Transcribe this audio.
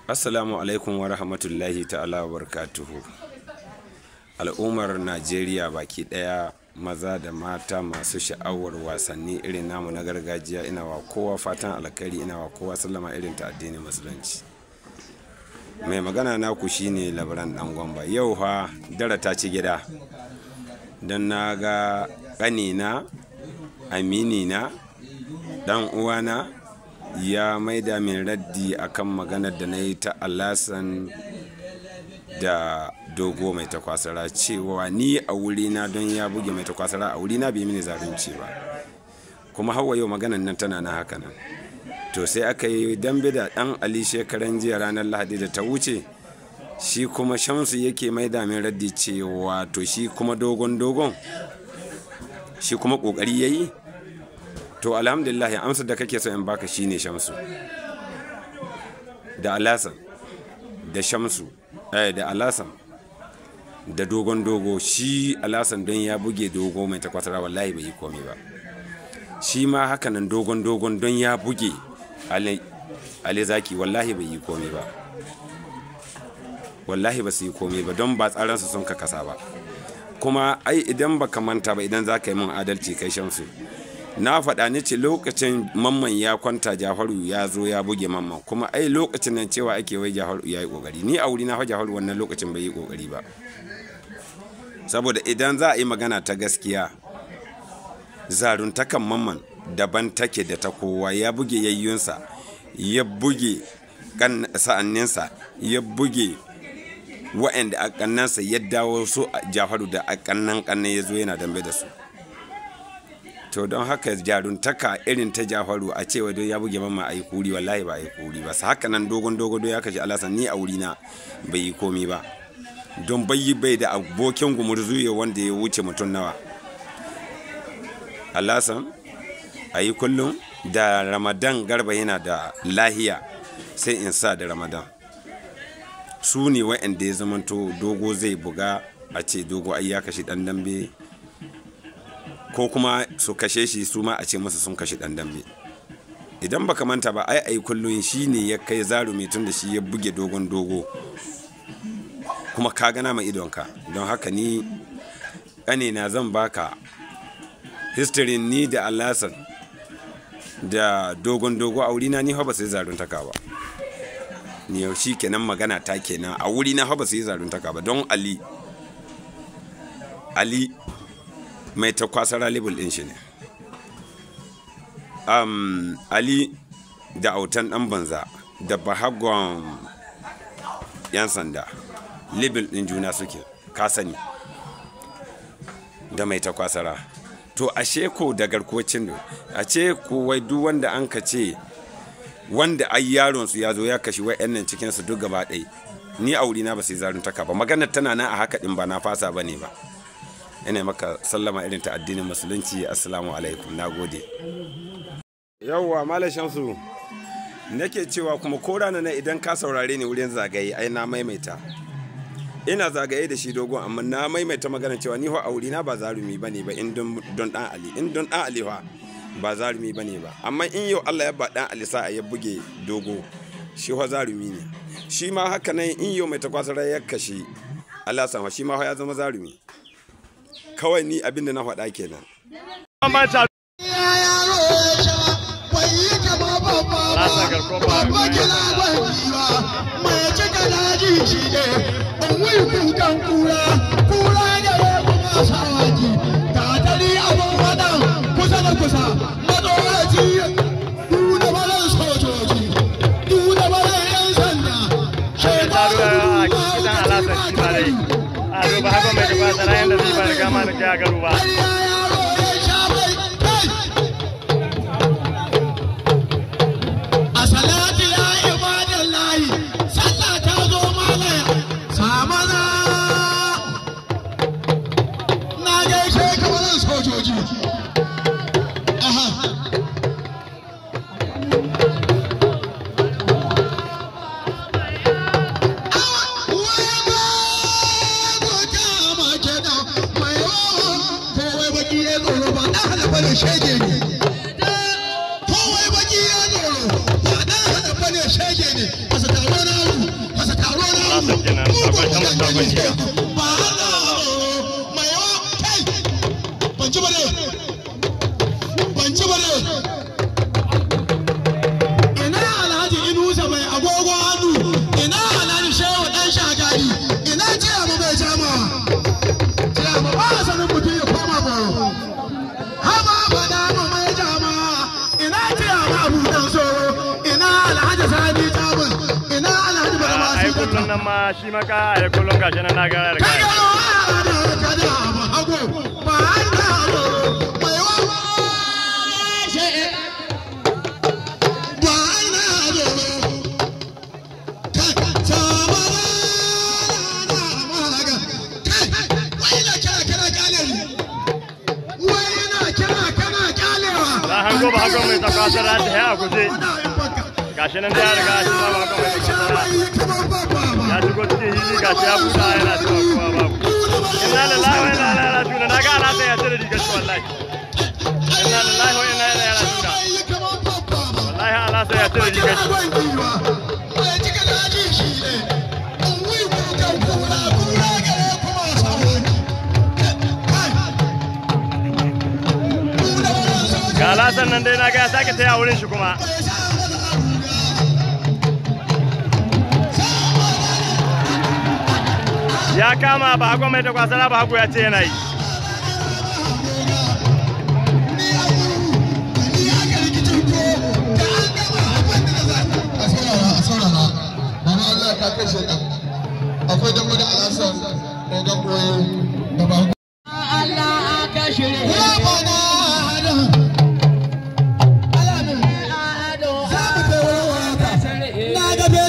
Assalamu alaikum wa rahmatullahi ta'ala wa barakatuhu. Al'ummar Najeriya baki daya, maza da mata masu sha'awar wasanni irin namu na gargajiya, ina wa kowa fatan alkhairi, ina wa kowa sallama irin ta addinin musulunci. Mai magana naku shine Labaran Dan Gwamba. Yau fa dara ta ci gida don na ga ƙanina, aminina, dan uwana ya maida min raddi akan maganar da na yi ta Alasan da Dogo mai takwasara, cewa ni a wurina don ya buge mai takwasara a wurina bai mini zalunci ba, kuma hawa yau maganar nan tana na haka nan. To sai aka yi dambe da Dan Ali shekaran jiya ranar Lahadi da ta wuce, shi kuma Shamsu yake maida min raddi cewa to shi kuma dogon shi kuma kokari yayi. To alhamdulillah, amsar da kake so in baka shine Shamsu da Alasan da Shamsu da Alasan da dogo. Shi Alasan don ya buge Dogo mai takwasara wallahi bai yi komai ba. Shi ma haka nan dogon don ya buge Ali Zaki wallahi bai yi komai ba. Wallahi ba su yi komai ba don ba tsaransu sun ka kasa ba. Kuma ai idan baka manta ba, idan za ka yi min adalci kai Shamsu, na faɗa ni ce lokacin Mamman ya kwanta Jafaru ya zo ya buge Mamman, kuma ai lokacin nan cewa ake wai Jafaru ya yi ƙoƙari. Ni a wuri na fa Jafaru wannan lokacin bai yi ƙoƙari ba, saboda idan za a yi magana ta gaskiya, zaruntakan Mamman daban take da ta kowa. Ya buge yayyunsa, ya buge sa'anninsa, ya buge wa'anda a kannansa, ya dawo su Jafaru da a kannan ya zo yana dambe da su. To don haka jaruntaka irin ta Jafaru a cewa don ya buge Mamman a yi kuri, wallahi ba a yi kuri ba. Haka nan dogon don ya kashe Alasan, ni a wurina bai yi komi ba, don bai da abokin gumurzuye wanda ya wuce mutum nawa. Alasan a yi kullum da Ramadan Garba yana da lahiya sai in sa da Ramadan, su ne wa'anda ya zamanto Dogo zai buga a ce Dogo ai ya kashe dan dambe, ko kuma su kashe shi su ma a ce masa sun kashe dan dambe. Idan baka manta ba, ai kullun shi ne ya kai zarumi tun da shi ya buge Dogo, kuma ka gana ma idonka. Don haka ni ƙanina zan baka history ni da Alasan da Dogon a wurina ni ba su yi zaruntaka ba. Ni yau shi kenan magana ta kenan, a wurina ba su yi zaruntaka ba. Don Ali mai takwasara label din shi ne. Ali da Autan Dan Banza da Bahagon yan sanda label din juna suke, ka sani, da mai takwasara. To ashe ko da garkocin a ce ko wai duk wanda an ka ce wanda ai yaron su ya zo ya kashi wa'annan cikin su duk gaba ɗaya, ni a wurina ba su yi zaruntaka ba. Maganar tana nan a haka din, ba na fasa bane ba. Ina maka sallama irin ta addinin musulunci. Assalamu alaikum, na gode. Yawwa Malam Shamsu, nake cewa kuma ko rana na idan ka saurare ni wurin zagaye, ai na maimaita, ina zagaye da shi Dogon, amma na maimaita magana cewa ni a wurina ba zarumi bane ba, in don Dan Ali, in don Dan Ali ba zarumi bane ba. Amma in yau Allah ya ba Dan Ali sa'a ya buge Dogo, shi zarumi ne. Shi ma haka nan in yau mai takwasara ya kashe Allah sama, shi ma ya zama zarumi. Kawai ni abinda na faɗa kenan. Shege ne, kowai baki ya zoro, ba dan hada bane shege ne, a sakamakon kamar sabon jiya ina alhaji inusa mai agogo hannu ina alhaji shehu dan shagari ina jiya mu bai jamawa jiya mu ba sanin mutum ya koma baro haba fada mu mai jamawa ina jiya mu abu dan soro ina alhaji sani tabun ina alhaji barma ai kullun nan ma shi maka ai kullun gashi nan na ga kada mu hago ba Allah mai wa hango ba hakan mai takasara da ya guje gashi nan da ya riga shi ba hakan mai takasara ya shigo cikin hili gashi ya buɗa yana cewa kowa babu inna lillahi wa inna ilaihi raji'un na ga ana sai ya tare rigar shi wallahi inna lillahi wa inna ilaihi raji'un wallahi ala sai ya tare rigar shi ga lasan nan dai na ga ya sake taya wurin shi kuma ya kama ba hagu mai takwasara ba hagu ya ce yana yi akwai dambe da alasan dogon koyo da ba Allah aka shirye na gabe